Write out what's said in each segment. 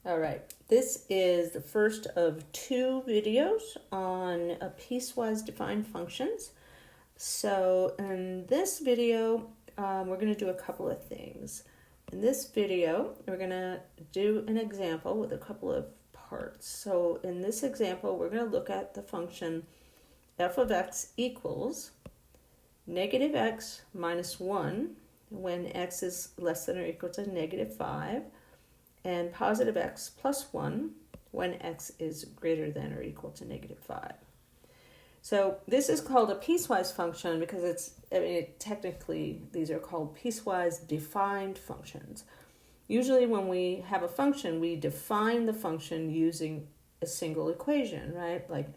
All right, this is the first of two videos on a piecewise defined functions. So in this video, we're going to do a couple of things. In this video, we're going to do an example with a couple of parts. So in this example, we're going to look at the function f of x equals negative x minus 1 when x is less than or equal to negative 5, and positive x plus 1 when x is greater than or equal to negative 5. So this is called a piecewise function because technically these are called piecewise defined functions. Usually when we have a function, we define the function using a single equation, right? Like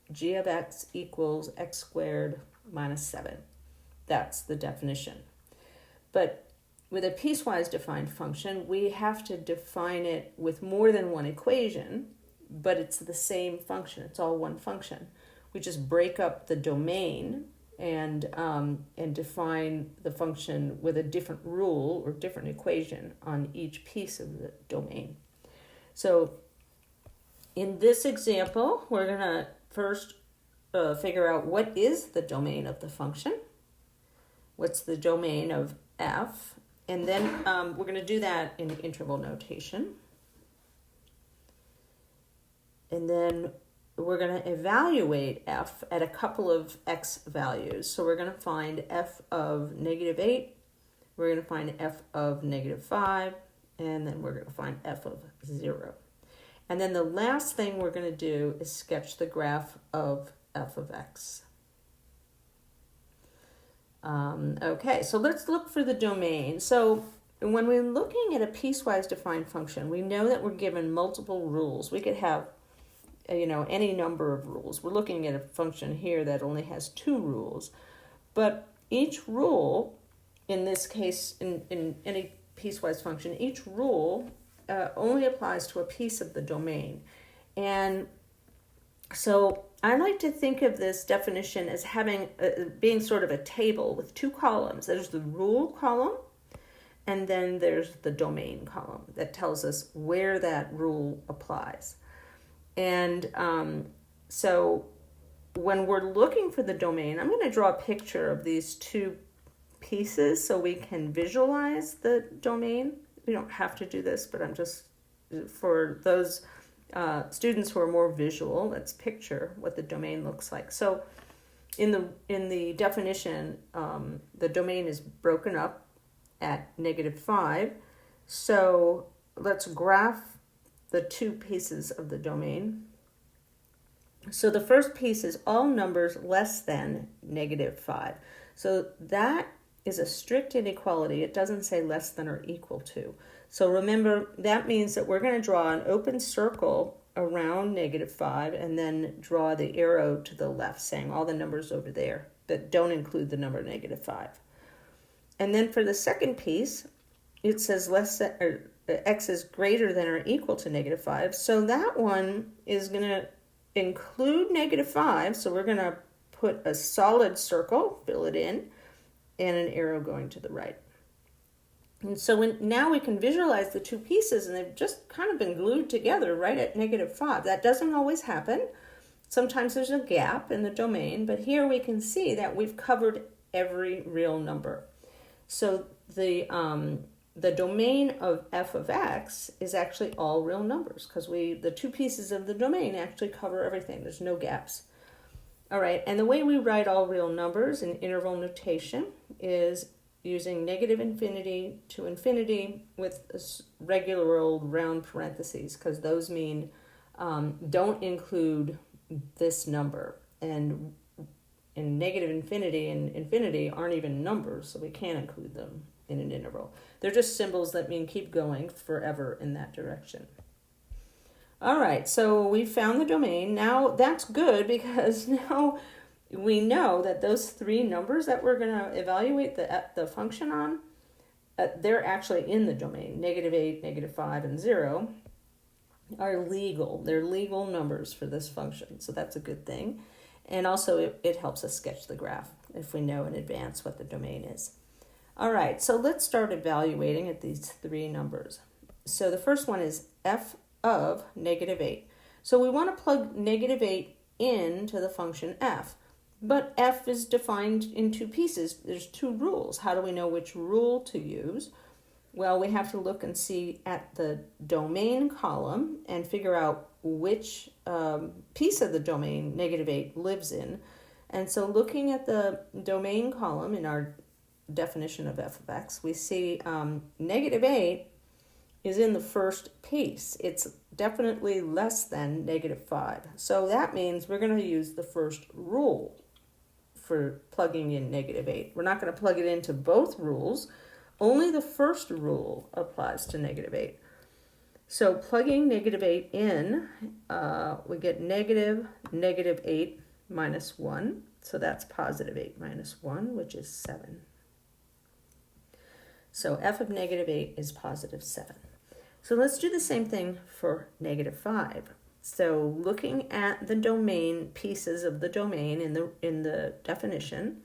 g of x equals x squared minus 7. That's the definition. But with a piecewise defined function, we have to define it with more than one equation, but it's the same function. It's all one function. We just break up the domain and define the function with a different rule or different equation on each piece of the domain. So in this example, we're going to first figure out what is the domain of the function. What's the domain of f? And then we're going to do that in interval notation. And then we're going to evaluate f at a couple of x values. So we're going to find f of negative 8, we're going to find f of negative 5, and then we're going to find f of 0. And then the last thing we're going to do is sketch the graph of f of x. Okay, so let's look for the domain. So when we're looking at a piecewise defined function, we know that we're given multiple rules. We could have, any number of rules. We're looking at a function here that only has 2 rules. But each rule, in this case, in any piecewise function, each rule only applies to a piece of the domain. And so I like to think of this definition as being sort of a table with 2 columns. There's the rule column, and then there's the domain column that tells us where that rule applies. And so when we're looking for the domain, I'm going to draw a picture of these 2 pieces so we can visualize the domain. We don't have to do this, but I'm just, for those students who are more visual, let's picture what the domain looks like. So in the definition, the domain is broken up at negative 5. So let's graph the 2 pieces of the domain. So the first piece is all numbers less than negative 5. So that is a strict inequality. It doesn't say less than or equal to. So remember, that means that we're going to draw an open circle around negative 5 and then draw the arrow to the left saying all the numbers over there that don't include the number negative 5. And then for the second piece, it says x is greater than or equal to negative 5. So that one is going to include negative 5. So we're going to put a solid circle, fill it in, and an arrow going to the right. And so now we can visualize the 2 pieces, and they've just kind of been glued together right at negative 5. That doesn't always happen. Sometimes there's a gap in the domain, but here we can see that we've covered every real number. So the domain of f of x is actually all real numbers because the 2 pieces of the domain actually cover everything. There's no gaps. All right, and the way we write all real numbers in interval notation is using negative infinity to infinity with regular old round parentheses, because those mean don't include this number. And negative infinity and infinity aren't even numbers, so we can't include them in an interval. They're just symbols that mean keep going forever in that direction. All right, so we found the domain. Now that's good because now we know that those 3 numbers that we're going to evaluate the function on, they're actually in the domain. Negative 8, negative 5, and 0 are legal. They're legal numbers for this function, so that's a good thing. And also it helps us sketch the graph if we know in advance what the domain is. All right, so let's start evaluating at these 3 numbers. So the first one is f of negative 8. So we want to plug negative 8 into the function f. But f is defined in two pieces. There's two rules. How do we know which rule to use? Well, we have to look and see at the domain column and figure out which piece of the domain negative 8 lives in. And so looking at the domain column in our definition of f of x, we see negative 8 is in the first piece. It's definitely less than negative 5. So that means we're going to use the first rule for plugging in negative 8. We're not going to plug it into both rules. Only the first rule applies to negative 8. So plugging negative 8 in, we get negative 8 minus 1. So that's positive 8 minus 1, which is 7. So f of negative 8 is positive 7. So let's do the same thing for negative 5. So looking at the domain, pieces of the domain in the definition,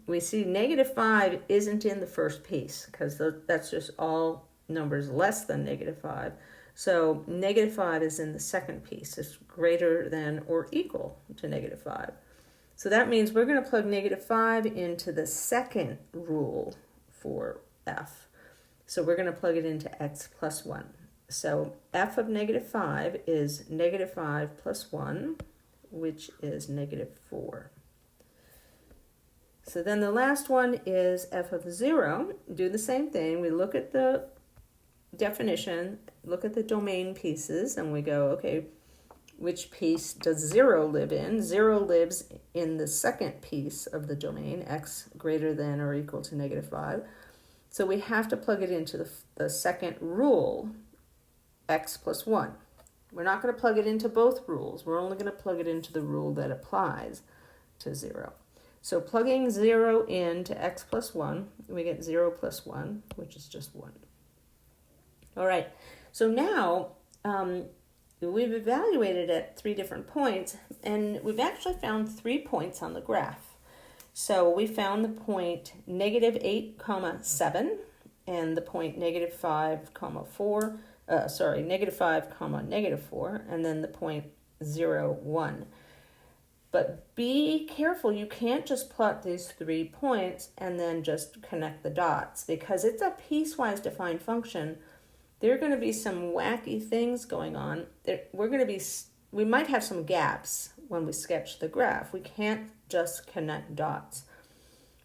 we see negative 5 isn't in the first piece because that's just all numbers less than negative 5. So negative 5 is in the second piece. It's greater than or equal to negative 5. So that means we're going to plug negative 5 into the second rule for f. So we're going to plug it into x plus 1. So f of negative 5 is negative 5 plus 1, which is negative 4. So then the last one is f of 0. Do the same thing. We look at the definition, look at the domain pieces, and we go, okay, which piece does 0 live in? 0 lives in the second piece of the domain, x greater than or equal to negative 5. So we have to plug it into the second rule, x plus 1. We're not going to plug it into both rules. We're only going to plug it into the rule that applies to 0. So plugging 0 into x plus 1, we get 0 plus 1, which is just 1. All right, so now we've evaluated at 3 different points, and we've actually found 3 points on the graph. So we found the point negative 8, 7, and the point negative 5, 4, negative 5, negative 4, and then the point 0, 1. But be careful, you can't just plot these 3 points and then just connect the dots, because it's a piecewise defined function. There are going to be some wacky things going on. We might have some gaps when we sketch the graph. We can't just connect dots.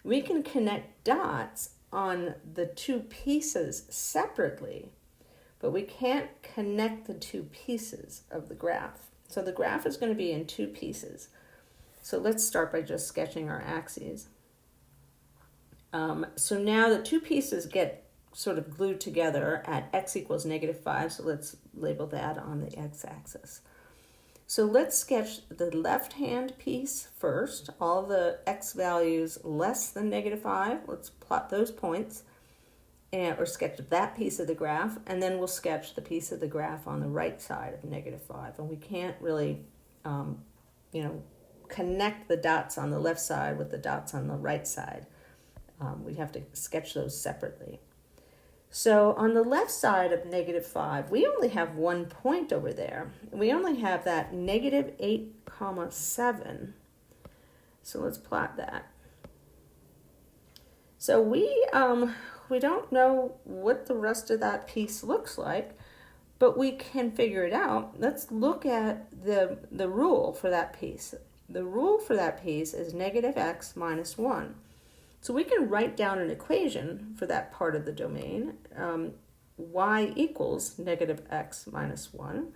We can connect dots on the 2 pieces separately, but we can't connect the 2 pieces of the graph. So the graph is going to be in 2 pieces. So let's start by just sketching our axes. So now the 2 pieces get sort of glued together at x equals negative 5, so let's label that on the x-axis. So let's sketch the left-hand piece first, all the x values less than negative 5. Let's plot those points, or sketch that piece of the graph, and then we'll sketch the piece of the graph on the right side of negative 5. And we can't really, connect the dots on the left side with the dots on the right side. We'd have to sketch those separately. So on the left side of negative 5, we only have 1 point over there. We only have that negative 8, 7. So let's plot that. So we don't know what the rest of that piece looks like, but we can figure it out. Let's look at the rule for that piece. The rule for that piece is negative x minus 1. So we can write down an equation for that part of the domain, y equals negative x minus 1.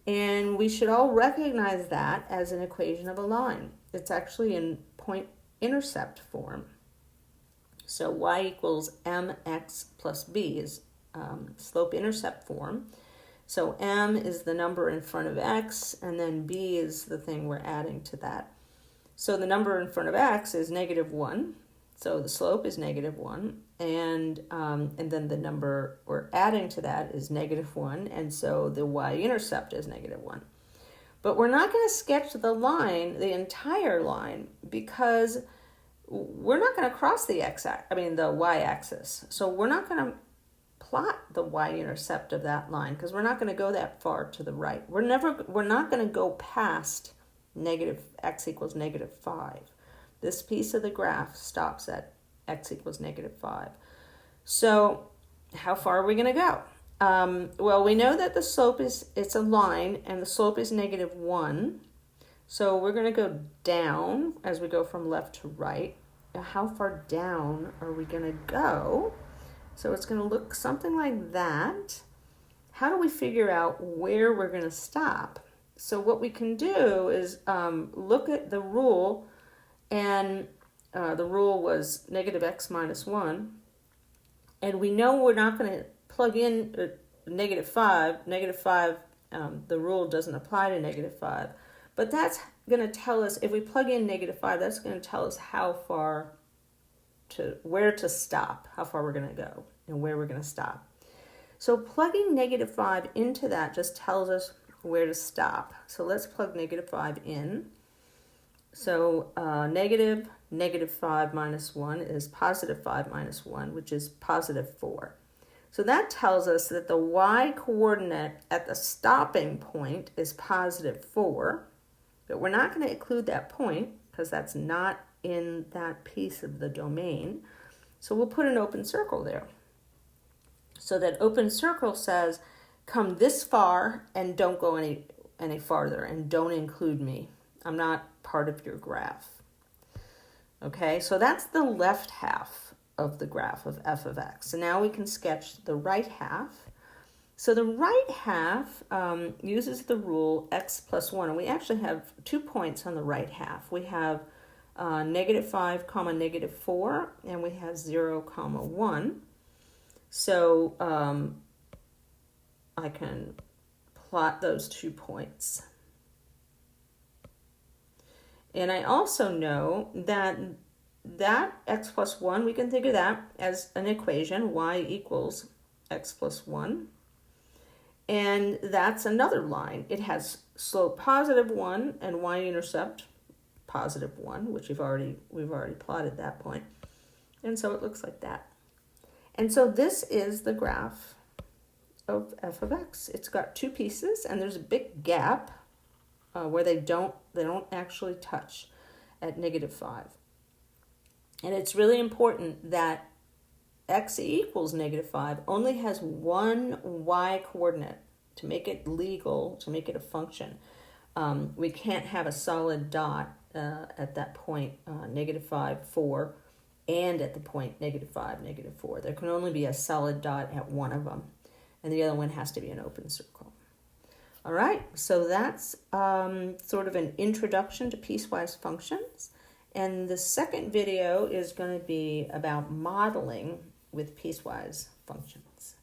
And we should all recognize that as an equation of a line. It's actually in point-intercept form. So y equals mx plus b is slope-intercept form. So m is the number in front of x, and then b is the thing we're adding to that. So the number in front of x is negative 1. So the slope is negative 1, and then the number we're adding to that is negative 1, and so the y-intercept is negative 1. But we're not going to sketch the line, the entire line, because we're not going to cross the y-axis. So we're not going to plot the y-intercept of that line because we're not going to go that far to the right. We're not going to go past negative x equals negative 5. This piece of the graph stops at x equals negative 5. So how far are we going to go? Well, we know that the slope it's a line and the slope is negative 1. So we're going to go down as we go from left to right. Now, how far down are we going to go? So it's going to look something like that. How do we figure out where we're going to stop? So what we can do is look at the rule, and the rule was negative x minus 1. And we know we're not going to plug in negative 5. Negative 5, the rule doesn't apply to negative 5. But that's going to tell us, if we plug in negative 5, that's going to tell us where to stop, how far we're going to go, and where we're going to stop. So plugging negative 5 into that just tells us where to stop. So let's plug negative 5 in. So negative 5 minus 1 is positive 5 minus 1, which is positive 4. So that tells us that the y-coordinate at the stopping point is positive 4. But we're not going to include that point because that's not in that piece of the domain. So we'll put an open circle there. So that open circle says, come this far and don't go any farther, and don't include me. I'm not part of your graph. Okay, so that's the left half of the graph of f of x. So now we can sketch the right half. So the right half uses the rule x plus 1, and we actually have 2 points on the right half. We have negative 5 comma negative 4, and we have 0 comma 1. So I can plot those 2 points. And I also know that x plus 1, we can think of that as an equation, y equals x plus 1. And that's another line. It has slope positive 1 and y-intercept positive 1, which we've already plotted that point. And so it looks like that. And so this is the graph of f of x. It's got 2 pieces, and there's a big gap where they don't actually touch at negative 5. And it's really important that x equals negative 5 only has one y-coordinate to make it legal, to make it a function. We can't have a solid dot at that point, negative 5, 4, and at the point negative 5, negative 4. There can only be a solid dot at one of them, and the other one has to be an open circle. All right, so that's sort of an introduction to piecewise functions. And the second video is going to be about modeling with piecewise functions.